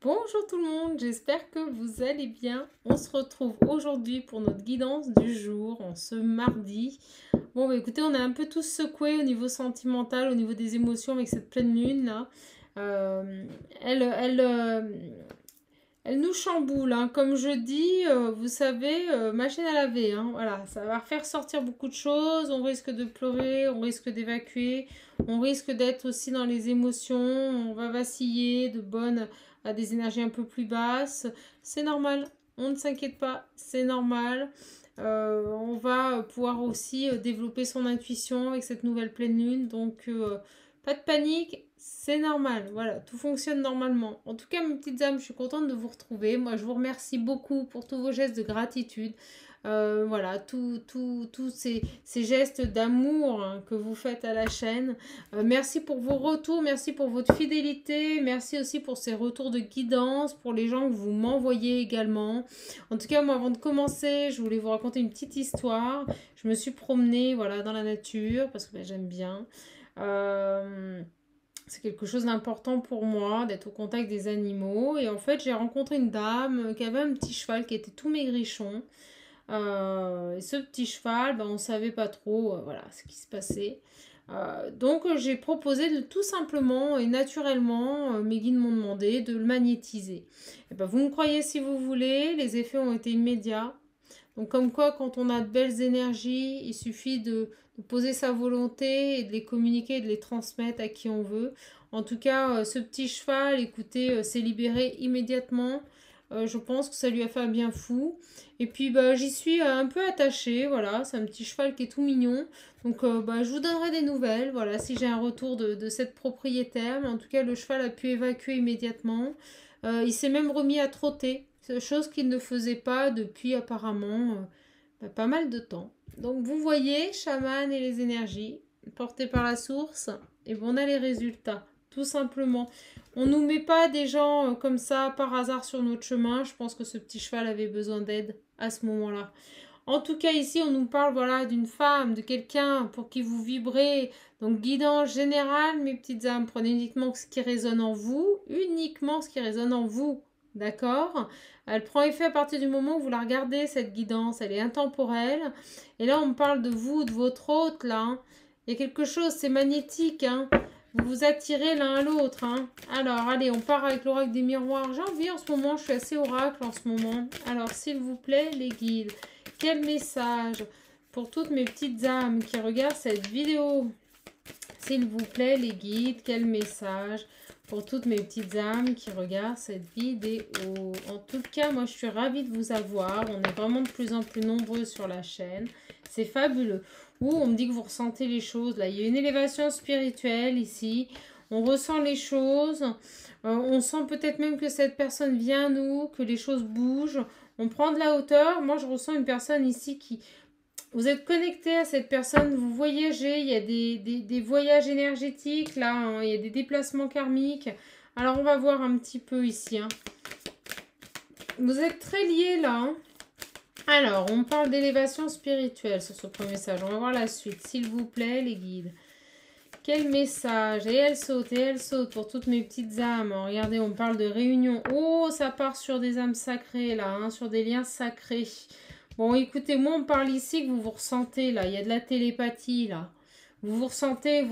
Bonjour tout le monde, j'espère que vous allez bien. On se retrouve aujourd'hui pour notre guidance du jour, en ce mardi. Bon, bah écoutez, on est un peu tous secoués au niveau sentimental, au niveau des émotions avec cette pleine lune là. Euh, elle, elle, euh, Elle nous chamboule, hein. Comme je dis, vous savez, machine à laver, hein. Voilà, ça va faire sortir beaucoup de choses. On risque de pleurer, on risque d'évacuer, on risque d'être aussi dans les émotions. On va vaciller de bonnes à des énergies un peu plus basses. C'est normal, on ne s'inquiète pas, c'est normal. On va pouvoir aussi développer son intuition avec cette nouvelle pleine lune. Donc, pas de panique, c'est normal. Voilà, tout fonctionne normalement. En tout cas, mes petites âmes, je suis contente de vous retrouver. Moi, je vous remercie beaucoup pour tous vos gestes de gratitude. Voilà, tous ces gestes d'amour, hein, que vous faites à la chaîne. Merci pour vos retours, merci pour votre fidélité, merci aussi pour ces retours de guidance, pour les gens que vous m'envoyez également. En tout cas, moi, avant de commencer, je voulais vous raconter une petite histoire. Je me suis promenée, voilà, dans la nature parce que j'aime bien. Euh, c'est quelque chose d'important pour moi d'être au contact des animaux. Et en fait, j'ai rencontré une dame qui avait un petit cheval qui était tout maigrichon. Et ce petit cheval, ben, on ne savait pas trop, voilà, ce qui se passait. Donc j'ai proposé de tout simplement et naturellement, mes guides m'ont demandé de le magnétiser. Et ben, vous me croyez si vous voulez, les effets ont été immédiats. Donc comme quoi, quand on a de belles énergies, il suffit de poser sa volonté et de les communiquer et de les transmettre à qui on veut. En tout cas, ce petit cheval, écoutez, s'est libéré immédiatement. Je pense que ça lui a fait un bien fou. Et puis bah, j'y suis un peu attachée, voilà, c'est un petit cheval qui est tout mignon. Donc bah, je vous donnerai des nouvelles, voilà, si j'ai un retour de cette propriétaire. Mais en tout cas, le cheval a pu évacuer immédiatement. Il s'est même remis à trotter, chose qu'il ne faisait pas depuis apparemment pas mal de temps. Donc vous voyez, chaman et les énergies, portées par la source, et bon, on a les résultats, tout simplement. On ne nous met pas des gens comme ça par hasard sur notre chemin. Je pense que ce petit cheval avait besoin d'aide à ce moment-là. En tout cas, ici, on nous parle voilà, d'une femme, de quelqu'un pour qui vous vibrez. Donc, guidance générale, mes petites âmes, prenez uniquement ce qui résonne en vous, uniquement ce qui résonne en vous. D'accord? Elle prend effet à partir du moment où vous la regardez, cette guidance. Elle est intemporelle. Et là, on me parle de vous, de votre hôte, là, hein. Il y a quelque chose, c'est magnétique, hein. Vous vous attirez l'un à l'autre, hein. Alors, allez, on part avec l'oracle des miroirs. J'ai envie en ce moment, je suis assez oracle en ce moment. Alors, s'il vous plaît, les guides. Quel message pour toutes mes petites âmes qui regardent cette vidéo? S'il vous plaît, les guides, quel message pour toutes mes petites âmes qui regardent cette vidéo? En tout cas, moi, je suis ravie de vous avoir. On est vraiment de plus en plus nombreux sur la chaîne. C'est fabuleux. Ouh, on me dit que vous ressentez les choses. Là, il y a une élévation spirituelle ici. On ressent les choses. On sent peut-être même que cette personne vient à nous, que les choses bougent. On prend de la hauteur. Moi, je ressens une personne ici qui... Vous êtes connecté à cette personne, vous voyagez, il y a des voyages énergétiques, là, hein, il y a des déplacements karmiques. Alors, on va voir un petit peu ici, hein. Vous êtes très liés, là, hein. Alors, on parle d'élévation spirituelle sur ce premier message. On va voir la suite, s'il vous plaît, les guides. Quel message? Et elle saute pour toutes mes petites âmes. Regardez, on parle de réunion. Oh, ça part sur des âmes sacrées, là, hein, sur des liens sacrés. Bon, écoutez, moi, on parle ici que vous vous ressentez, là. Il y a de la télépathie, là. Vous ressentez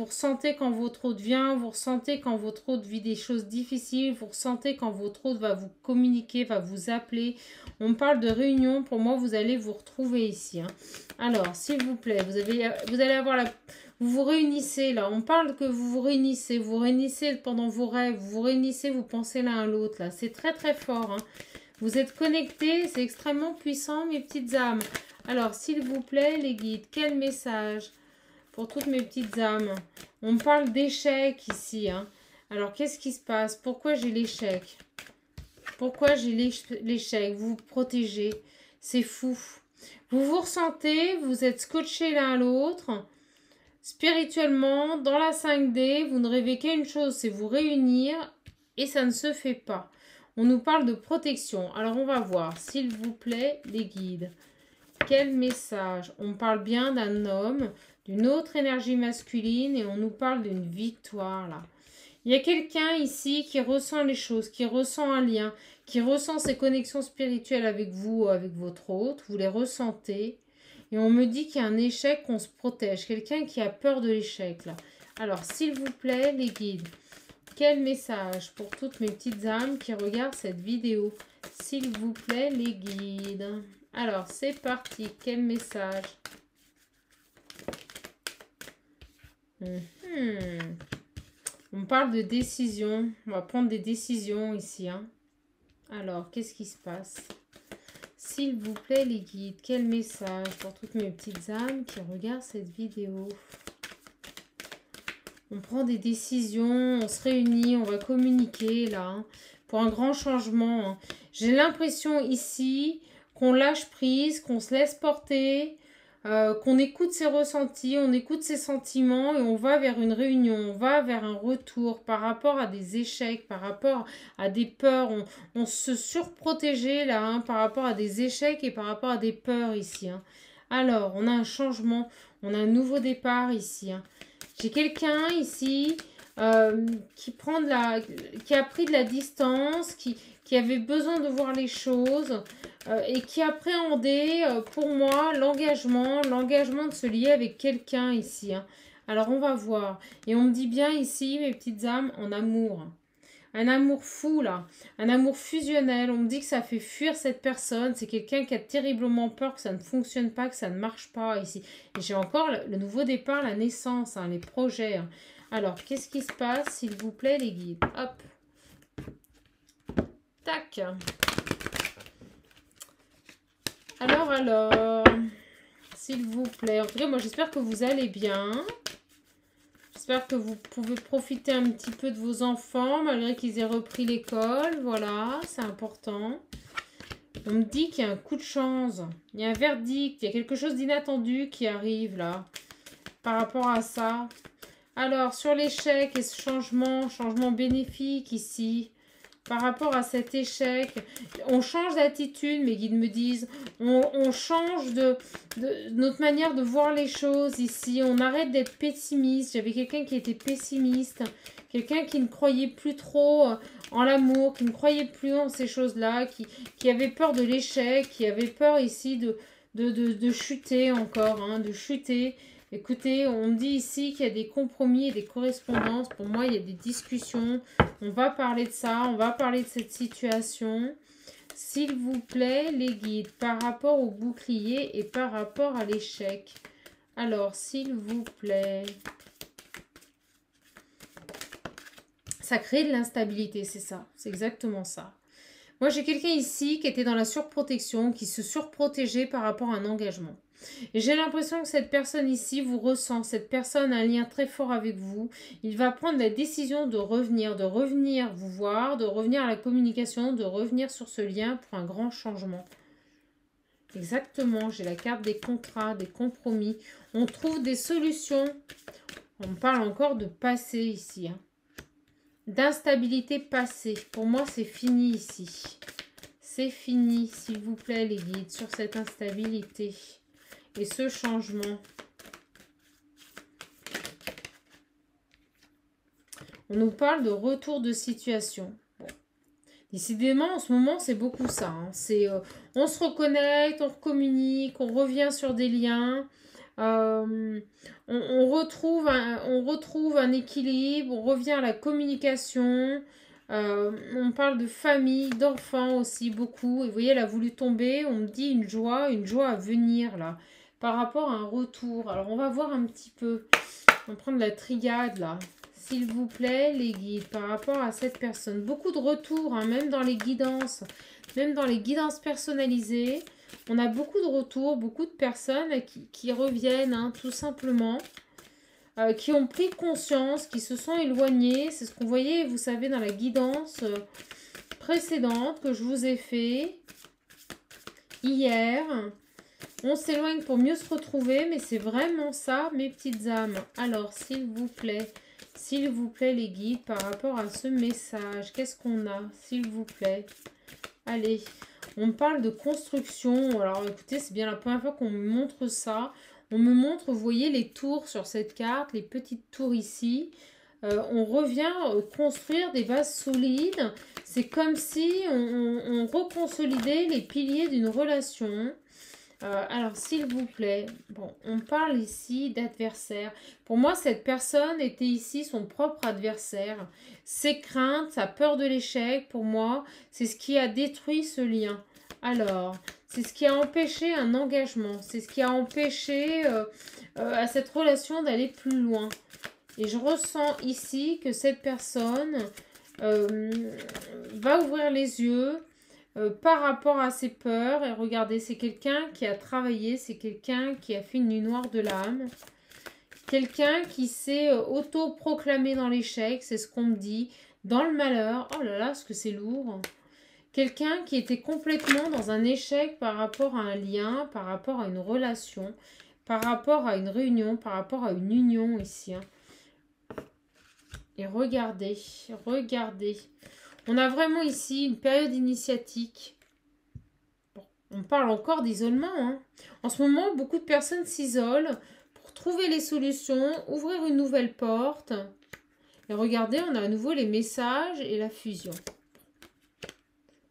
quand votre hôte vient, vous ressentez quand votre hôte vit des choses difficiles, vous ressentez quand votre hôte va vous communiquer, va vous appeler. On parle de réunion, pour moi, vous allez vous retrouver ici, hein. Alors, s'il vous plaît, vous allez avoir la... Vous vous réunissez, là. On parle que vous réunissez pendant vos rêves, vous réunissez, vous pensez l'un à l'autre, là. C'est très, très fort, hein. Vous êtes connectés, c'est extrêmement puissant, mes petites âmes. Alors, s'il vous plaît, les guides, quel message pour toutes mes petites âmes? On parle d'échec ici, hein. Alors, qu'est-ce qui se passe? Pourquoi j'ai l'échec? Pourquoi j'ai l'échec? Vous vous protégez. C'est fou. Vous vous ressentez, vous êtes scotchés l'un à l'autre. Spirituellement, dans la 5D, vous ne rêvez qu'à une chose, c'est vous réunir et ça ne se fait pas. On nous parle de protection. Alors, on va voir, s'il vous plaît, les guides. Quel message? On parle bien d'un homme, d'une autre énergie masculine et on nous parle d'une victoire, là. Il y a quelqu'un ici qui ressent les choses, qui ressent un lien, qui ressent ses connexions spirituelles avec vous, avec votre hôte. Vous les ressentez. Et on me dit qu'il y a un échec, qu'on se protège. Quelqu'un qui a peur de l'échec, là. Alors, s'il vous plaît, les guides, quel message pour toutes mes petites âmes qui regardent cette vidéo? S'il vous plaît, les guides. Alors, c'est parti. Quel message? On parle de décision. On va prendre des décisions ici. Hein. Alors, qu'est-ce qui se passe? S'il vous plaît, les guides, quel message pour toutes mes petites âmes qui regardent cette vidéo? On prend des décisions, on se réunit, on va communiquer là, hein, pour un grand changement. Hein. J'ai l'impression ici qu'on lâche prise, qu'on se laisse porter, qu'on écoute ses ressentis, on écoute ses sentiments et on va vers une réunion, on va vers un retour par rapport à des échecs, par rapport à des peurs. On se surprotégeait là, hein, par rapport à des échecs et par rapport à des peurs ici. Hein. Alors, on a un changement, on a un nouveau départ ici. Hein. J'ai quelqu'un ici qui a pris de la distance, qui avait besoin de voir les choses et qui appréhendait pour moi l'engagement de se lier avec quelqu'un ici. Hein. Alors on va voir. Et on me dit bien ici, mes petites âmes, en amour. Un amour fou là, un amour fusionnel. On me dit que ça fait fuir cette personne. C'est quelqu'un qui a terriblement peur que ça ne fonctionne pas, que ça ne marche pas ici. Et j'ai encore le nouveau départ, la naissance, hein, les projets. Hein. Alors, qu'est-ce qui se passe, s'il vous plaît, les guides? Hop. Tac. Alors, s'il vous plaît. En tout cas, moi, j'espère que vous allez bien. J'espère que vous pouvez profiter un petit peu de vos enfants, malgré qu'ils aient repris l'école. Voilà, c'est important. On me dit qu'il y a un coup de chance. Il y a un verdict. Il y a quelque chose d'inattendu qui arrive, là. Par rapport à ça. Alors, sur l'échec et ce changement bénéfique ici. Par rapport à cet échec, on change d'attitude, mes guides me disent, on change de notre manière de voir les choses ici, on arrête d'être pessimiste. J'avais quelqu'un qui était pessimiste, quelqu'un qui ne croyait plus trop en l'amour, qui ne croyait plus en ces choses-là, qui avait peur de l'échec, qui avait peur ici de chuter encore, hein, de chuter. Écoutez, on me dit ici qu'il y a des compromis et des correspondances. Pour moi, il y a des discussions. On va parler de ça, on va parler de cette situation. S'il vous plaît, les guides, par rapport au bouclier et par rapport à l'échec. Alors, s'il vous plaît. Ça crée de l'instabilité, c'est ça. C'est exactement ça. Moi, j'ai quelqu'un ici qui était dans la surprotection, qui se surprotégeait par rapport à un engagement. Et j'ai l'impression que cette personne ici vous ressent, cette personne a un lien très fort avec vous. Il va prendre la décision de revenir vous voir, de revenir à la communication, de revenir sur ce lien pour un grand changement. Exactement, j'ai la carte des contrats, des compromis. On trouve des solutions. On parle encore de passé ici. Hein. D'instabilité passée. Pour moi, c'est fini ici. C'est fini, s'il vous plaît, les guides, sur cette instabilité. Et ce changement. On nous parle de retour de situation. Bon. Décidément, en ce moment, c'est beaucoup ça. Hein. C'est, on se reconnecte, on communique, on revient sur des liens. On retrouve un équilibre, on revient à la communication. On parle de famille, d'enfants aussi, beaucoup. Et vous voyez, elle a voulu tomber. On me dit une joie à venir, là. Par rapport à un retour. Alors, on va voir un petit peu. On va prendre la triade, là. S'il vous plaît, les guides, par rapport à cette personne. Beaucoup de retours, hein, même dans les guidances. Même dans les guidances personnalisées. On a beaucoup de retours, beaucoup de personnes qui reviennent, hein, tout simplement. Qui ont pris conscience, qui se sont éloignés. C'est ce qu'on voyait, vous savez, dans la guidance précédente que je vous ai fait hier. On s'éloigne pour mieux se retrouver, mais c'est vraiment ça, mes petites âmes. Alors, s'il vous plaît, les guides, par rapport à ce message, qu'est-ce qu'on a, s'il vous plaît? Allez, on me parle de construction. Alors, écoutez, c'est bien la première fois qu'on me montre ça. On me montre, vous voyez, les tours sur cette carte, les petites tours ici. on revient construire des bases solides. C'est comme si on reconsolidait les piliers d'une relation. Alors, s'il vous plaît, bon, on parle ici d'adversaire. Pour moi, cette personne était ici son propre adversaire. Ses craintes, sa peur de l'échec, pour moi, c'est ce qui a détruit ce lien. Alors, c'est ce qui a empêché un engagement. C'est ce qui a empêché à cette relation d'aller plus loin. Et je ressens ici que cette personne va ouvrir les yeux par rapport à ses peurs. Et regardez, c'est quelqu'un qui a travaillé, c'est quelqu'un qui a fait une nuit noire de l'âme. Quelqu'un qui s'est auto-proclamé dans l'échec, c'est ce qu'on me dit, dans le malheur. Oh là là, ce que c'est lourd. Quelqu'un qui était complètement dans un échec par rapport à un lien, par rapport à une relation, par rapport à une réunion, par rapport à une union ici. Hein. Et regardez, regardez. On a vraiment ici une période initiatique. Bon, on parle encore d'isolement. Hein. En ce moment, beaucoup de personnes s'isolent pour trouver les solutions, ouvrir une nouvelle porte. Et regardez, on a à nouveau les messages et la fusion.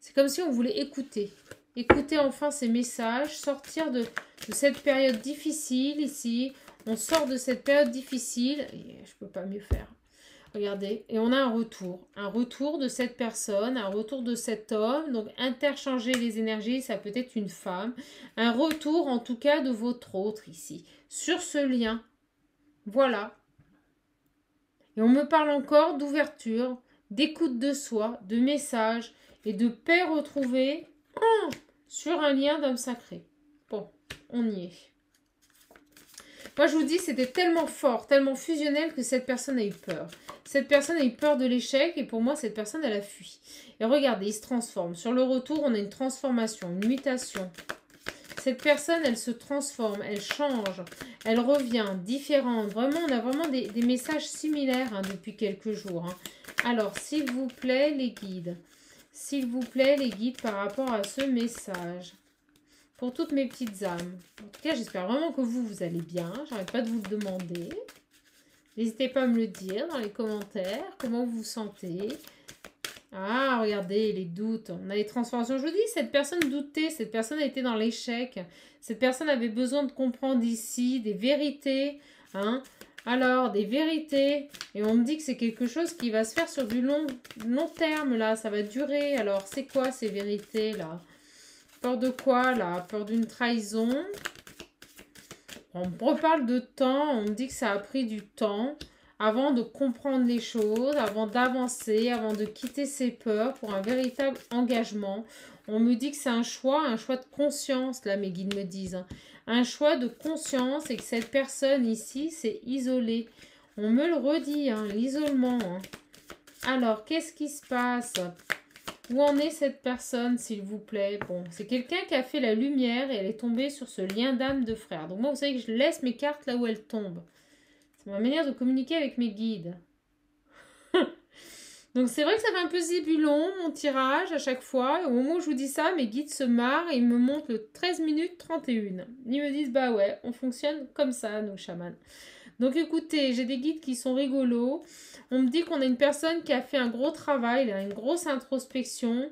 C'est comme si on voulait écouter. Écouter enfin ces messages, sortir de cette période difficile ici. On sort de cette période difficile. Et je ne peux pas mieux faire. Regardez, et on a un retour de cette personne, un retour de cet homme, donc interchanger les énergies, ça peut être une femme, un retour en tout cas de votre autre ici, sur ce lien, voilà. Et on me parle encore d'ouverture, d'écoute de soi, de messages et de paix retrouvée sur un lien d'homme sacré. Bon, on y est. Moi, je vous dis, c'était tellement fort, tellement fusionnel que cette personne a eu peur. Cette personne a eu peur de l'échec et pour moi, cette personne, elle a fui. Et regardez, il se transforme. Sur le retour, on a une transformation, une mutation. Cette personne, elle se transforme, elle change, elle revient différente. Vraiment, on a vraiment des messages similaires hein, depuis quelques jours. Hein. Alors, s'il vous plaît, les guides. S'il vous plaît, les guides, par rapport à ce message. Pour toutes mes petites âmes. En tout cas, j'espère vraiment que vous allez bien. J'arrête pas de vous le demander. N'hésitez pas à me le dire dans les commentaires. Comment vous vous sentez. Ah, regardez, les doutes. On a les transformations. Je vous dis, cette personne doutait. Cette personne était dans l'échec. Cette personne avait besoin de comprendre ici des vérités. Hein. Alors, des vérités. Et on me dit que c'est quelque chose qui va se faire sur du long terme, là. Ça va durer. Alors, c'est quoi ces vérités, là? Peur de quoi, là? Peur d'une trahison. On me reparle de temps. On me dit que ça a pris du temps avant de comprendre les choses, avant d'avancer, avant de quitter ses peurs pour un véritable engagement. On me dit que c'est un choix de conscience, là, mes guides me disent. Hein. Un choix de conscience et que cette personne ici s'est isolée. On me le redit, hein, l'isolement. Hein. Alors, qu'est-ce qui se passe ? Où en est cette personne, s'il vous plaît? Bon, c'est quelqu'un qui a fait la lumière et elle est tombée sur ce lien d'âme de frère. Donc moi, vous savez que je laisse mes cartes là où elles tombent. C'est ma manière de communiquer avec mes guides. Donc c'est vrai que ça fait un peu zébulon, mon tirage, à chaque fois. Et au moment où je vous dis ça, mes guides se marrent et ils me montrent le 13 minutes 31. Ils me disent, bah ouais, on fonctionne comme ça, nos chamans. Donc écoutez, j'ai des guides qui sont rigolos. On me dit qu'on a une personne qui a fait un gros travail, une grosse introspection.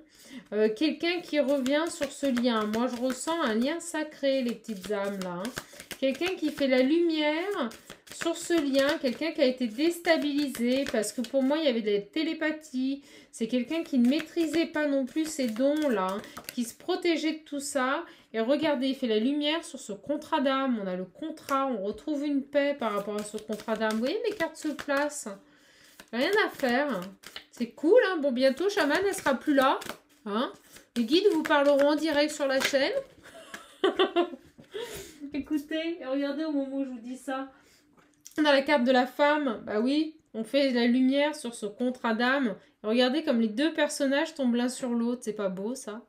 Quelqu'un qui revient sur ce lien. Moi, je ressens un lien sacré, les petites âmes, là. Hein. Quelqu'un qui fait la lumière sur ce lien. Quelqu'un qui a été déstabilisé parce que pour moi, il y avait de la télépathie. C'est quelqu'un qui ne maîtrisait pas non plus ses dons, là. Hein, qui se protégeait de tout ça. Et regardez, il fait la lumière sur ce contrat d'âme. On a le contrat, on retrouve une paix par rapport à ce contrat d'âme. Vous voyez, mes cartes se placent. Rien à faire. C'est cool, hein. Bon, bientôt, Chaman, elle sera plus là. Hein. Les guides vous parleront en direct sur la chaîne. Écoutez, regardez au moment où je vous dis ça. On a la carte de la femme. Bah oui, on fait la lumière sur ce contrat d'âme. Regardez comme les deux personnages tombent l'un sur l'autre. C'est pas beau, ça?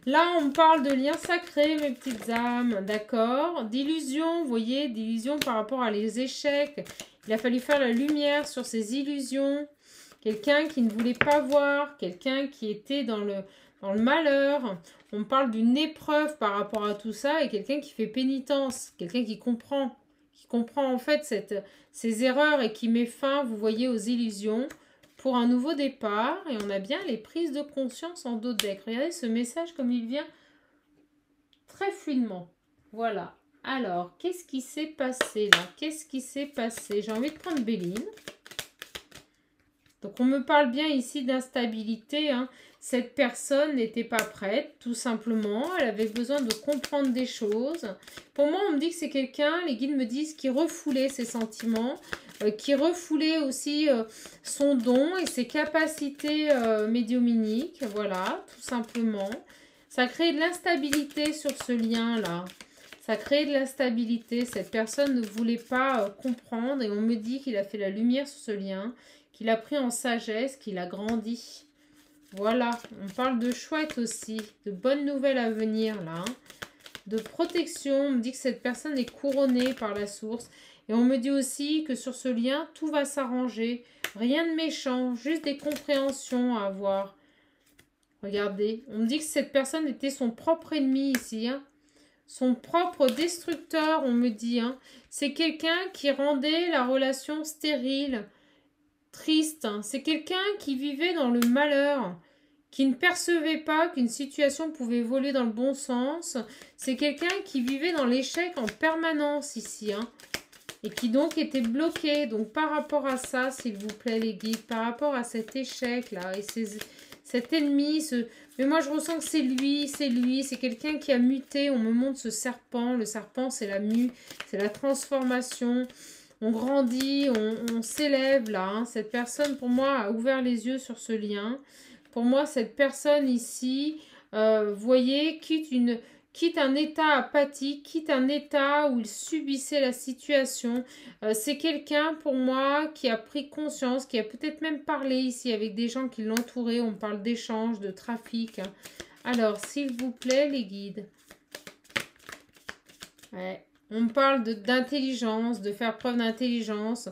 Là, on me parle de lien sacré, mes petites âmes, d'accord? D'illusions, vous voyez, d'illusions par rapport à les échecs. Il a fallu faire la lumière sur ces illusions. Quelqu'un qui ne voulait pas voir, quelqu'un qui était dans le malheur. On me parle d'une épreuve par rapport à tout ça et quelqu'un qui fait pénitence, quelqu'un qui comprend comprend en fait ces erreurs et qui met fin, vous voyez, aux illusions pour un nouveau départ. Et on a bien les prises de conscience en dos de deck. Regardez ce message comme il vient très fluidement. Voilà. Alors, qu'est-ce qui s'est passé là? Qu'est-ce qui s'est passé? J'ai envie de prendre Béline. Donc, on me parle bien ici d'instabilité, hein. Cette personne n'était pas prête, tout simplement. Elle avait besoin de comprendre des choses. Pour moi, on me dit que c'est quelqu'un, les guides me disent, qui refoulait ses sentiments, qui refoulait aussi son don et ses capacités médiumniques. Voilà, tout simplement. Ça crée de l'instabilité sur ce lien-là. Ça crée de l'instabilité. Cette personne ne voulait pas comprendre et on me dit qu'il a fait la lumière sur ce lien, qu'il a pris en sagesse, qu'il a grandi. Voilà, on parle de chouette aussi, de bonnes nouvelles à venir là. De protection, on me dit que cette personne est couronnée par la source. Et on me dit aussi que sur ce lien, tout va s'arranger. Rien de méchant, juste des compréhensions à avoir. Regardez, on me dit que cette personne était son propre ennemi ici, hein. Son propre destructeur, on me dit, hein. C'est quelqu'un qui rendait la relation stérile, triste, hein. C'est quelqu'un qui vivait dans le malheur, qui ne percevait pas qu'une situation pouvait évoluer dans le bon sens. C'est quelqu'un qui vivait dans l'échec en permanence ici, hein. Et qui donc était bloqué. Donc par rapport à ça, s'il vous plaît les guides, par rapport à cet échec-là, et cet ennemi, mais moi je ressens que c'est lui, c'est quelqu'un qui a muté. On me montre ce serpent. Le serpent, c'est la mue, c'est la transformation. On grandit, on s'élève là, hein. Cette personne, pour moi, a ouvert les yeux sur ce lien. Pour moi, cette personne ici, vous voyez, quitte un état apathique, quitte un état où il subissait la situation. C'est quelqu'un, pour moi, qui a pris conscience, qui a peut-être même parlé ici avec des gens qui l'entouraient. On parle d'échange, de trafic, hein. Alors, s'il vous plaît, les guides. Ouais. On parle d'intelligence, de faire preuve d'intelligence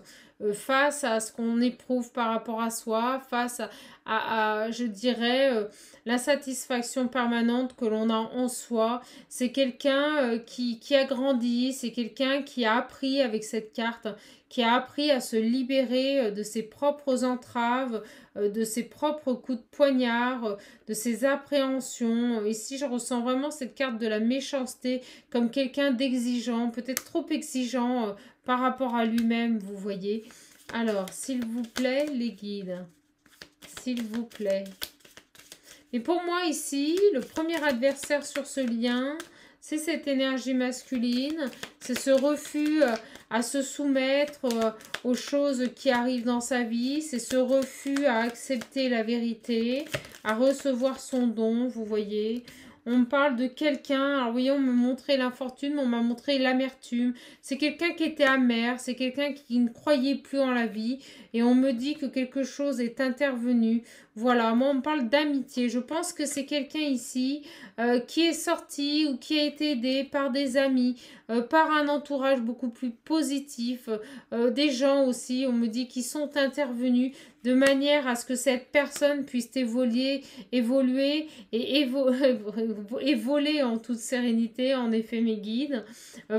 face à ce qu'on éprouve par rapport à soi, face à je dirais, l'insatisfaction permanente que l'on a en soi. C'est quelqu'un qui a grandi, c'est quelqu'un qui a appris avec cette carte, qui a appris à se libérer de ses propres entraves, de ses propres coups de poignard, de ses appréhensions. Ici, je ressens vraiment cette carte de la méchanceté, comme quelqu'un d'exigeant, peut-être trop exigeant par rapport à lui-même, vous voyez. Alors, s'il vous plaît, les guides, s'il vous plaît. Et pour moi, ici, le premier adversaire sur ce lien, c'est cette énergie masculine, c'est ce refus à se soumettre aux choses qui arrivent dans sa vie, c'est ce refus à accepter la vérité, à recevoir son don, vous voyez. On me parle de quelqu'un, alors vous voyez, on me montrait l'infortune, on m'a montré l'amertume. C'est quelqu'un qui était amer, c'est quelqu'un qui ne croyait plus en la vie. Et on me dit que quelque chose est intervenu. Voilà, moi on me parle d'amitié. Je pense que c'est quelqu'un ici qui est sorti ou qui a été aidé par des amis, par un entourage beaucoup plus positif. Des gens aussi, on me dit, qui sont intervenus de manière à ce que cette personne puisse évoluer et voler en toute sérénité, en effet mes guides.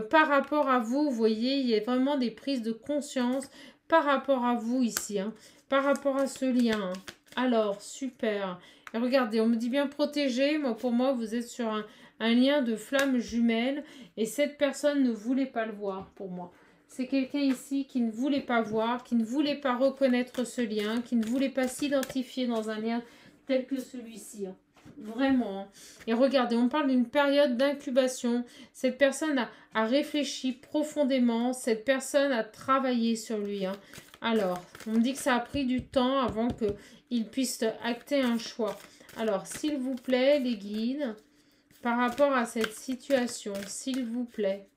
Par rapport à vous, vous voyez, il y a vraiment des prises de conscience par rapport à vous ici, hein, par rapport à ce lien. Alors, super. Et regardez, on me dit bien protégé. Moi, pour moi, vous êtes sur un lien de flamme jumelle et cette personne ne voulait pas le voir pour moi. C'est quelqu'un ici qui ne voulait pas voir, qui ne voulait pas reconnaître ce lien, qui ne voulait pas s'identifier dans un lien tel que celui-ci. Hein. Vraiment. Hein. Et regardez, on parle d'une période d'incubation. Cette personne a réfléchi profondément. Cette personne a travaillé sur lui. Hein. Alors, on me dit que ça a pris du temps avant qu'il puisse acter un choix. Alors, s'il vous plaît, les guides, par rapport à cette situation, s'il vous plaît,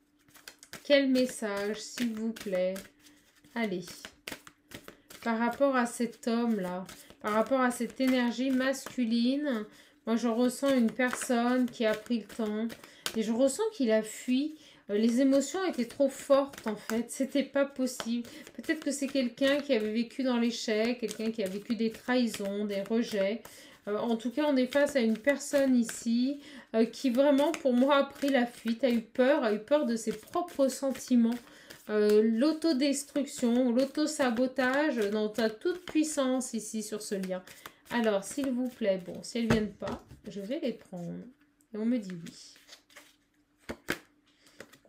quel message, s'il vous plaît? Allez. Par rapport à cet homme-là, par rapport à cette énergie masculine, moi je ressens une personne qui a pris le temps et je ressens qu'il a fui. Les émotions étaient trop fortes en fait, c'était pas possible. Peut-être que c'est quelqu'un qui avait vécu dans l'échec, quelqu'un qui a vécu des trahisons, des rejets. En tout cas, on est face à une personne ici qui vraiment, pour moi, a pris la fuite, a eu peur de ses propres sentiments, l'autodestruction, l'auto-sabotage dans ta toute puissance ici sur ce lien. Alors, s'il vous plaît, bon, si elles ne viennent pas, je vais les prendre. Et on me dit oui.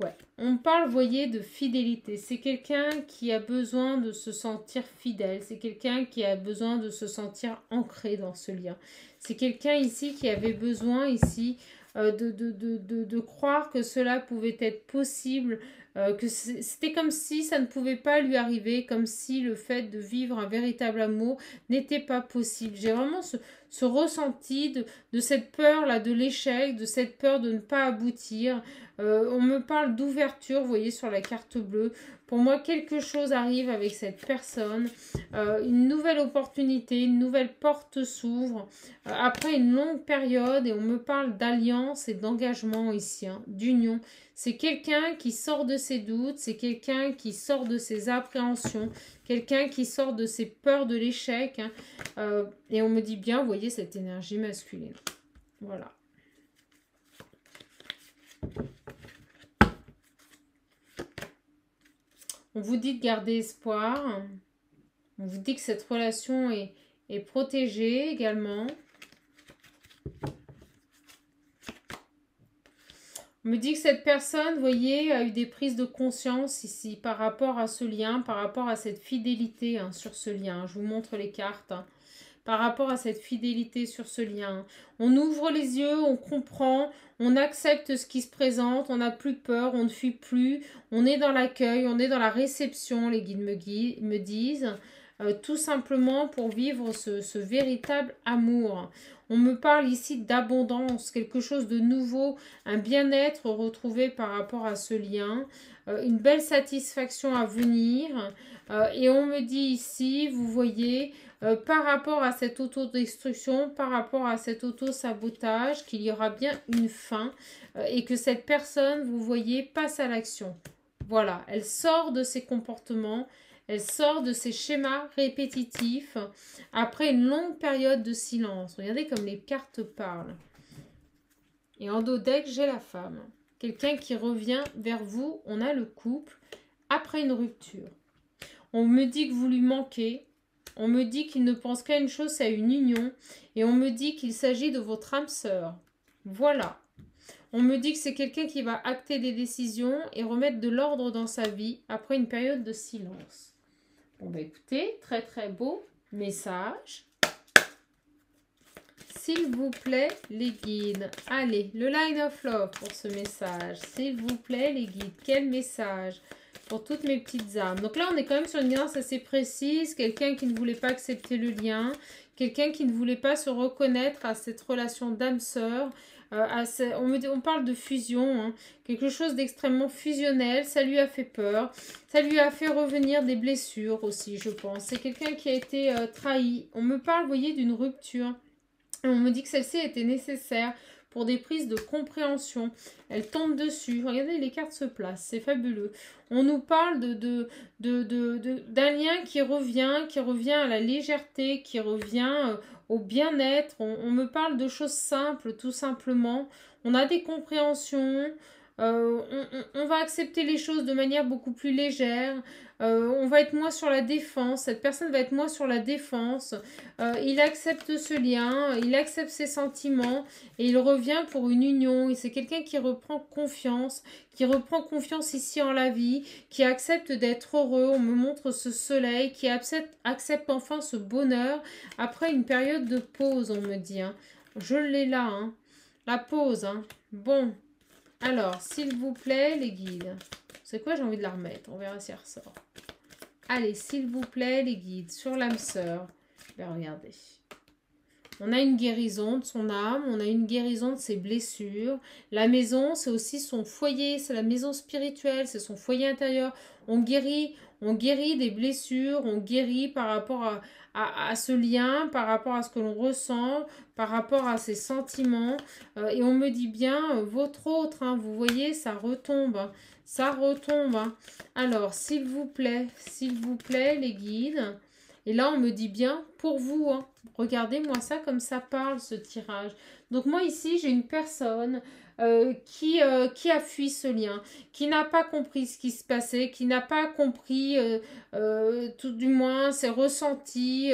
Ouais, on parle, vous voyez, de fidélité. C'est quelqu'un qui a besoin de se sentir fidèle. C'est quelqu'un qui a besoin de se sentir ancré dans ce lien. C'est quelqu'un ici qui avait besoin ici de croire que cela pouvait être possible, que c'était comme si ça ne pouvait pas lui arriver, comme si le fait de vivre un véritable amour n'était pas possible. J'ai vraiment ce ressenti de cette peur-là, de l'échec, de cette peur de ne pas aboutir. On me parle d'ouverture, vous voyez, sur la carte bleue. Pour moi, quelque chose arrive avec cette personne. Une nouvelle opportunité, une nouvelle porte s'ouvre. Après une longue période, et on me parle d'alliance et d'engagement ici, hein, d'union. C'est quelqu'un qui sort de ses doutes, c'est quelqu'un qui sort de ses appréhensions, quelqu'un qui sort de ses peurs de l'échec. Hein, et on me dit bien, vous voyez, cette énergie masculine. Voilà. On vous dit de garder espoir. On vous dit que cette relation est protégée également. On me dit que cette personne, vous voyez, a eu des prises de conscience ici par rapport à ce lien, par rapport à cette fidélité hein, sur ce lien. Je vous montre les cartes. Hein. Par rapport à cette fidélité sur ce lien. On ouvre les yeux, on comprend, on accepte ce qui se présente, on n'a plus peur, on ne fuit plus, on est dans l'accueil, on est dans la réception, les guides me disent, tout simplement pour vivre ce véritable amour. On me parle ici d'abondance, quelque chose de nouveau, un bien-être retrouvé par rapport à ce lien, une belle satisfaction à venir. Et on me dit ici, vous voyez, par rapport à cette autodestruction, par rapport à cet auto-sabotage, qu'il y aura bien une fin et que cette personne, vous voyez, passe à l'action. Voilà, elle sort de ses comportements, elle sort de ses schémas répétitifs après une longue période de silence. Regardez comme les cartes parlent. Et en dos deck, j'ai la femme. Quelqu'un qui revient vers vous, on a le couple après une rupture. On me dit que vous lui manquez. On me dit qu'il ne pense qu'à une chose, c'est à une union. Et on me dit qu'il s'agit de votre âme sœur. Voilà. On me dit que c'est quelqu'un qui va acter des décisions et remettre de l'ordre dans sa vie après une période de silence. Bon, bah écoutez, très très beau message. S'il vous plaît, les guides. Allez, le line of love pour ce message. S'il vous plaît, les guides. Quel message pour toutes mes petites âmes. Donc là, on est quand même sur une guidance assez précise. Quelqu'un qui ne voulait pas accepter le lien. Quelqu'un qui ne voulait pas se reconnaître à cette relation d'âme-sœur. On parle de fusion. Hein. Quelque chose d'extrêmement fusionnel. Ça lui a fait peur. Ça lui a fait revenir des blessures aussi, je pense. C'est quelqu'un qui a été trahi. On me parle, vous voyez, d'une rupture. Et on me dit que celle-ci était nécessaire pour des prises de compréhension. Elle tombe dessus. Regardez, les cartes se placent. C'est fabuleux. On nous parle d'un lien qui revient à la légèreté, qui revient au bien-être. On me parle de choses simples, tout simplement. On a des compréhensions. On va accepter les choses de manière beaucoup plus légère. On va être moins sur la défense. Cette personne va être moins sur la défense. Il accepte ce lien, il accepte ses sentiments et il revient pour une union. Et c'est quelqu'un qui reprend confiance ici en la vie, qui accepte d'être heureux. On me montre ce soleil, qui accepte enfin ce bonheur après une période de pause, on me dit. Hein. Je l'ai là, hein. La pause. Hein. Bon. Alors, s'il vous plaît, les guides. C'est quoi, j'ai envie de la remettre. On verra si elle ressort. Allez, s'il vous plaît, les guides. Sur l'âme sœur. Ben, regardez. On a une guérison de son âme. On a une guérison de ses blessures. La maison, c'est aussi son foyer. C'est la maison spirituelle. C'est son foyer intérieur. On guérit des blessures. On guérit par rapport à ce lien, par rapport à ce que l'on ressent, par rapport à ses sentiments. Et on me dit bien, votre autre, hein, vous voyez, ça retombe. Ça retombe. Hein. Alors, s'il vous plaît, les guides. Et là, on me dit bien pour vous. Hein. Regardez-moi ça comme ça parle, ce tirage. Donc moi ici, j'ai une personne qui a fui ce lien, qui n'a pas compris ce qui se passait, qui n'a pas compris tout du moins ses ressentis,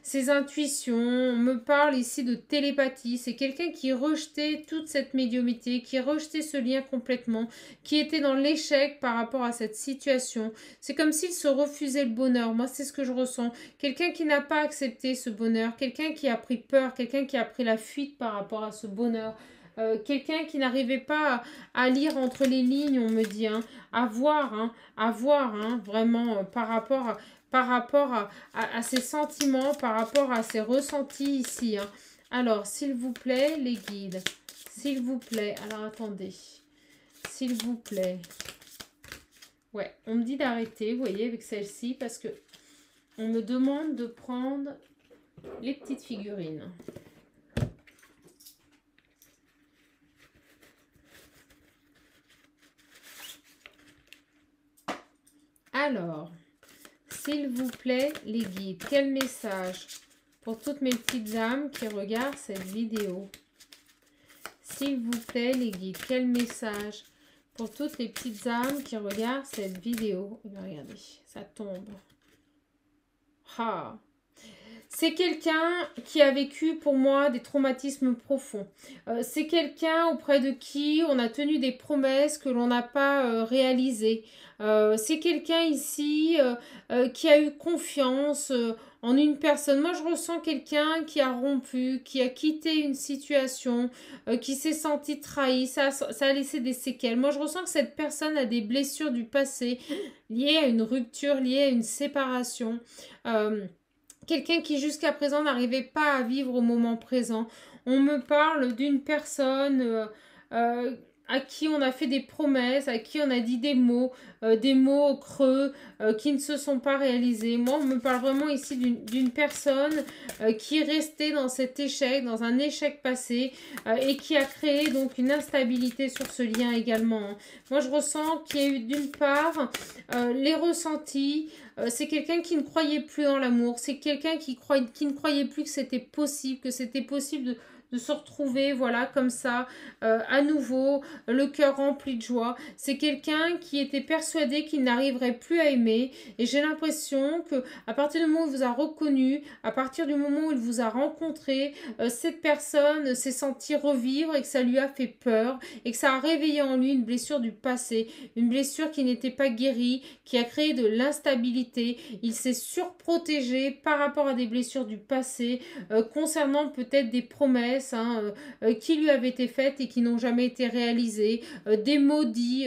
ses intuitions. On me parle ici de télépathie. C'est quelqu'un qui rejetait toute cette médiumnité, qui rejetait ce lien complètement, qui était dans l'échec par rapport à cette situation. C'est comme s'il se refusait le bonheur. Moi, c'est ce que je ressens. Quelqu'un qui n'a pas accepté ce bonheur, quelqu'un qui a pris peur, quelqu'un qui a pris la fuite par rapport à ce bonheur. Quelqu'un qui n'arrivait pas à lire entre les lignes, on me dit, hein, à voir, vraiment, par rapport à ses sentiments, par rapport à ses ressentis ici. Hein. Alors, s'il vous plaît, les guides, s'il vous plaît, alors attendez, s'il vous plaît. Ouais, on me dit d'arrêter, vous voyez, avec celle-ci, parce que on me demande de prendre les petites figurines. Alors, s'il vous plaît, les guides, quel message pour toutes mes petites âmes qui regardent cette vidéo? S'il vous plaît, les guides, quel message pour toutes les petites âmes qui regardent cette vidéo? Regardez, ça tombe. Ah! C'est quelqu'un qui a vécu pour moi des traumatismes profonds. C'est quelqu'un auprès de qui on a tenu des promesses que l'on n'a pas réalisées. C'est quelqu'un ici qui a eu confiance en une personne. Moi, je ressens quelqu'un qui a rompu, qui a quitté une situation, qui s'est senti trahi. Ça a laissé des séquelles. Moi, je ressens que cette personne a des blessures du passé liées à une rupture, liées à une séparation. Quelqu'un qui jusqu'à présent n'arrivait pas à vivre au moment présent. On me parle d'une personne à qui on a fait des promesses, à qui on a dit des mots creux qui ne se sont pas réalisés. Moi, on me parle vraiment ici d'une personne qui est restée dans cet échec, dans un échec passé et qui a créé donc une instabilité sur ce lien également. Hein. Moi, je ressens qu'il y a eu d'une part les ressentis. C'est quelqu'un qui ne croyait plus en l'amour. C'est quelqu'un qui ne croyait plus que c'était possible, de se retrouver, voilà, comme ça, à nouveau, le cœur rempli de joie. C'est quelqu'un qui était persuadé qu'il n'arriverait plus à aimer. Et j'ai l'impression que à partir du moment où il vous a reconnu, à partir du moment où il vous a rencontré, cette personne s'est sentie revivre et que ça lui a fait peur et que ça a réveillé en lui une blessure du passé, une blessure qui n'était pas guérie, qui a créé de l'instabilité. Il s'est surprotégé par rapport à des blessures du passé, concernant peut-être des promesses qui lui avaient été faites et qui n'ont jamais été réalisées, des maudits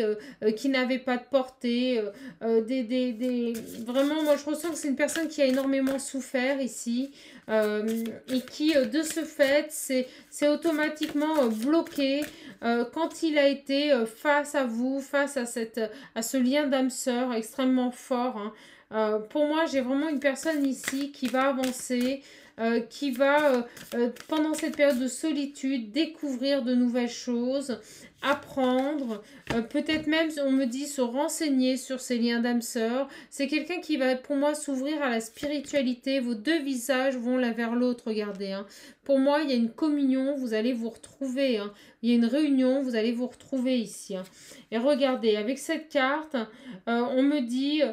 qui n'avaient pas de portée, vraiment, moi je ressens que c'est une personne qui a énormément souffert ici et qui de ce fait s'est automatiquement bloqué quand il a été face à vous, face à ce lien d'âme sœur extrêmement fort. Hein. Pour moi, j'ai vraiment une personne ici qui va avancer, qui va, pendant cette période de solitude, découvrir de nouvelles choses, apprendre, peut-être même, on me dit, se renseigner sur ces liens d'âme sœur. C'est quelqu'un qui va, pour moi, s'ouvrir à la spiritualité. Vos deux visages vont l'un vers l'autre, regardez. Hein. Pour moi, il y a une communion, vous allez vous retrouver. Hein. Il y a une réunion, vous allez vous retrouver ici. Hein. Et regardez, avec cette carte, on me dit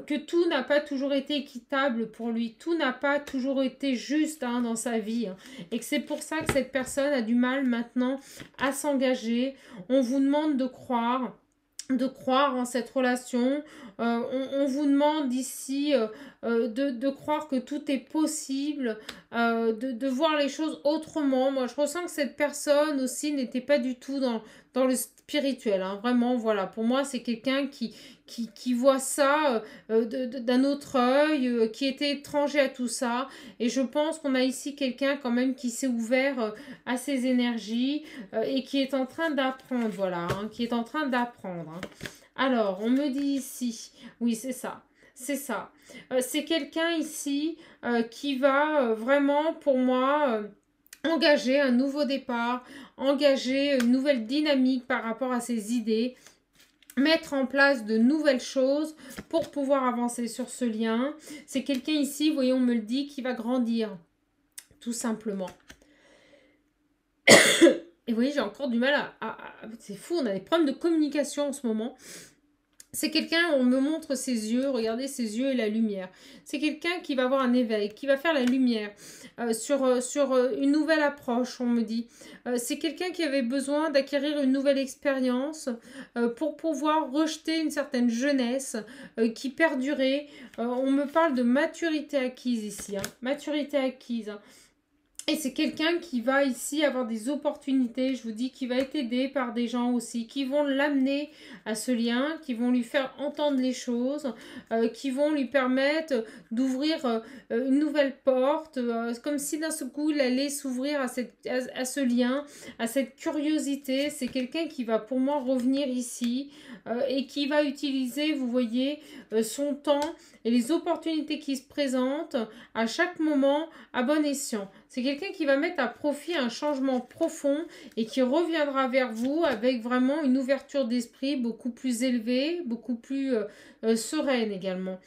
que tout n'a pas toujours été équitable pour lui. Tout n'a pas toujours été juste dans sa vie. Hein. Et que c'est pour ça que cette personne a du mal maintenant à s'engager. On vous demande de croire en cette relation. On vous demande ici de croire que tout est possible, de voir les choses autrement. Moi, je ressens que cette personne aussi n'était pas du tout dans le spirituel. Hein. Vraiment, voilà. Pour moi, c'est quelqu'un qui voit ça d'un autre œil, qui était étranger à tout ça. Et je pense qu'on a ici quelqu'un quand même qui s'est ouvert à ses énergies et qui est en train d'apprendre, voilà, hein, qui est en train d'apprendre. Hein. Alors, on me dit ici, oui, c'est ça. C'est ça. C'est quelqu'un ici qui va vraiment, pour moi, engager un nouveau départ, engager une nouvelle dynamique par rapport à ses idées, mettre en place de nouvelles choses pour pouvoir avancer sur ce lien. C'est quelqu'un ici, voyez, on me le dit, qui va grandir. tout simplement. Et vous voyez, j'ai encore du mal c'est fou, on a des problèmes de communication en ce moment. C'est quelqu'un, on me montre ses yeux, regardez ses yeux et la lumière. C'est quelqu'un qui va avoir un éveil, qui va faire la lumière sur une nouvelle approche, on me dit. C'est quelqu'un qui avait besoin d'acquérir une nouvelle expérience pour pouvoir rejeter une certaine jeunesse qui perdurait. On me parle de maturité acquise ici, hein. Maturité acquise, hein. Et c'est quelqu'un qui va ici avoir des opportunités, je vous dis, qui va être aidé par des gens aussi, qui vont l'amener à ce lien, qui vont lui faire entendre les choses, qui vont lui permettre d'ouvrir une nouvelle porte, comme si d'un seul coup il allait s'ouvrir à ce lien, à cette curiosité. C'est quelqu'un qui va pour moi revenir ici et qui va utiliser, vous voyez, son temps et les opportunités qui se présentent à chaque moment à bon escient. C'est quelqu'un qui va mettre à profit un changement profond et qui reviendra vers vous avec vraiment une ouverture d'esprit beaucoup plus élevée, beaucoup plus sereine également.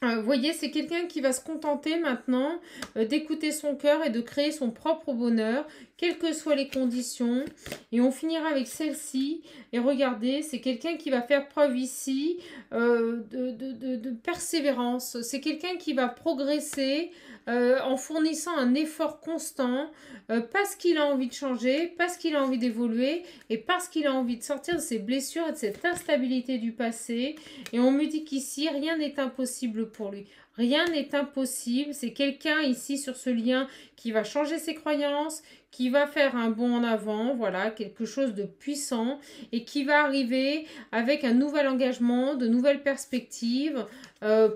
Vous voyez, c'est quelqu'un qui va se contenter maintenant d'écouter son cœur et de créer son propre bonheur, quelles que soient les conditions. Et on finira avec celle-ci. Et regardez, c'est quelqu'un qui va faire preuve ici de persévérance. C'est quelqu'un qui va progresser en fournissant un effort constant parce qu'il a envie de changer, parce qu'il a envie d'évoluer et parce qu'il a envie de sortir de ses blessures et de cette instabilité du passé. Et on me dit qu'ici, rien n'est impossible pour lui. Rien n'est impossible. C'est quelqu'un ici sur ce lien qui va changer ses croyances, qui va faire un bond en avant, voilà, quelque chose de puissant et qui va arriver avec un nouvel engagement, de nouvelles perspectives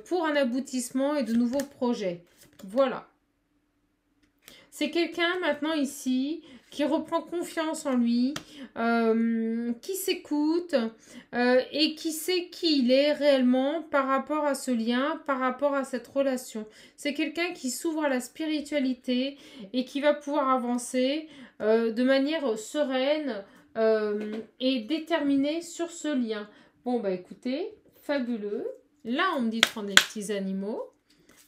pour un aboutissement et de nouveaux projets. Voilà. C'est quelqu'un maintenant ici qui reprend confiance en lui, qui s'écoute et qui sait qui il est réellement par rapport à ce lien, par rapport à cette relation. C'est quelqu'un qui s'ouvre à la spiritualité et qui va pouvoir avancer de manière sereine et déterminée sur ce lien. Bon, bah écoutez, fabuleux. Là, on me dit de prendre les petits animaux.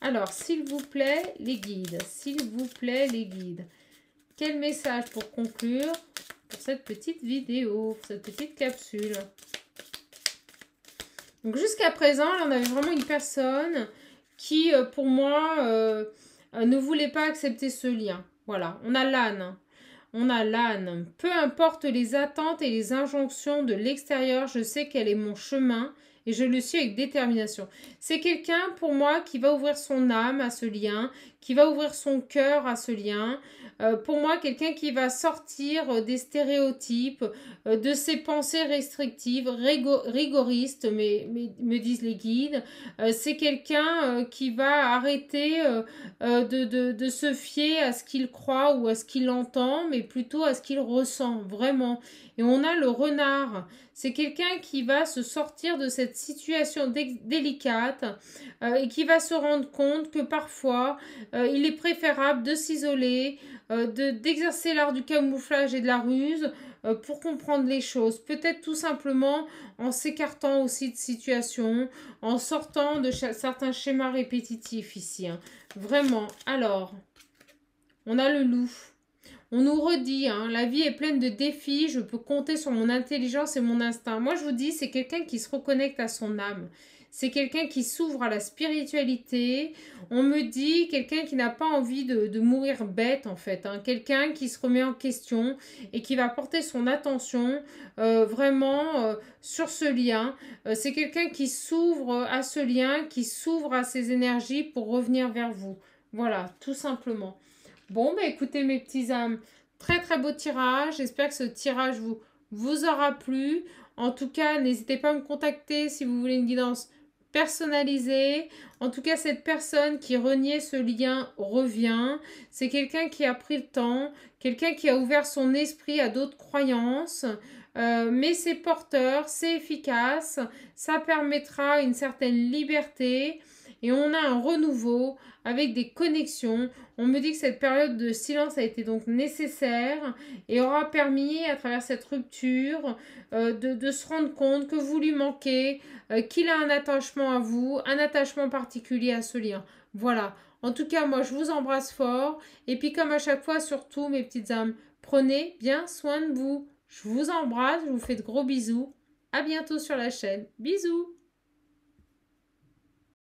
Alors, s'il vous plaît, les guides. S'il vous plaît, les guides. Quel message pour conclure pour cette petite vidéo, pour cette petite capsule? Donc, jusqu'à présent, là, on avait vraiment une personne qui, pour moi, ne voulait pas accepter ce lien. Voilà, on a l'âne. On a l'âne. Peu importe les attentes et les injonctions de l'extérieur, je sais quel est mon chemin. Et je le suis avec détermination. C'est quelqu'un, pour moi, qui va ouvrir son âme à ce lien, qui va ouvrir son cœur à ce lien. Pour moi, quelqu'un qui va sortir des stéréotypes, de ses pensées restrictives, rigoristes, me disent les guides. C'est quelqu'un qui va arrêter de se fier à ce qu'il croit ou à ce qu'il entend, mais plutôt à ce qu'il ressent, vraiment. Et on a le renard. C'est quelqu'un qui va se sortir de cette situation délicate et qui va se rendre compte que parfois, il est préférable de s'isoler, d'exercer l'art du camouflage et de la ruse pour comprendre les choses. Peut-être tout simplement en s'écartant aussi de situations, en sortant de certains schémas répétitifs ici. Hein. Vraiment. Alors, on a le loup. On nous redit, hein, la vie est pleine de défis, je peux compter sur mon intelligence et mon instinct. Moi, je vous dis, c'est quelqu'un qui se reconnecte à son âme. C'est quelqu'un qui s'ouvre à la spiritualité. On me dit quelqu'un qui n'a pas envie de mourir bête, en fait. Hein. Quelqu'un qui se remet en question et qui va porter son attention vraiment sur ce lien. C'est quelqu'un qui s'ouvre à ce lien, qui s'ouvre à ses énergies pour revenir vers vous. Voilà, tout simplement. Bon, bah écoutez mes petits âmes, très très beau tirage. J'espère que ce tirage vous aura plu. En tout cas, n'hésitez pas à me contacter si vous voulez une guidance personnalisée. En tout cas, cette personne qui reniait ce lien revient. C'est quelqu'un qui a pris le temps, quelqu'un qui a ouvert son esprit à d'autres croyances. Mais c'est porteur, c'est efficace, ça permettra une certaine liberté et on a un renouveau avec des connexions. On me dit que cette période de silence a été donc nécessaire et aura permis à travers cette rupture de se rendre compte que vous lui manquez, qu'il a un attachement à vous, un attachement particulier à ce lien. Voilà. En tout cas, moi, je vous embrasse fort. Et puis, comme à chaque fois, surtout, mes petites âmes, prenez bien soin de vous. Je vous embrasse, je vous fais de gros bisous. À bientôt sur la chaîne. Bisous!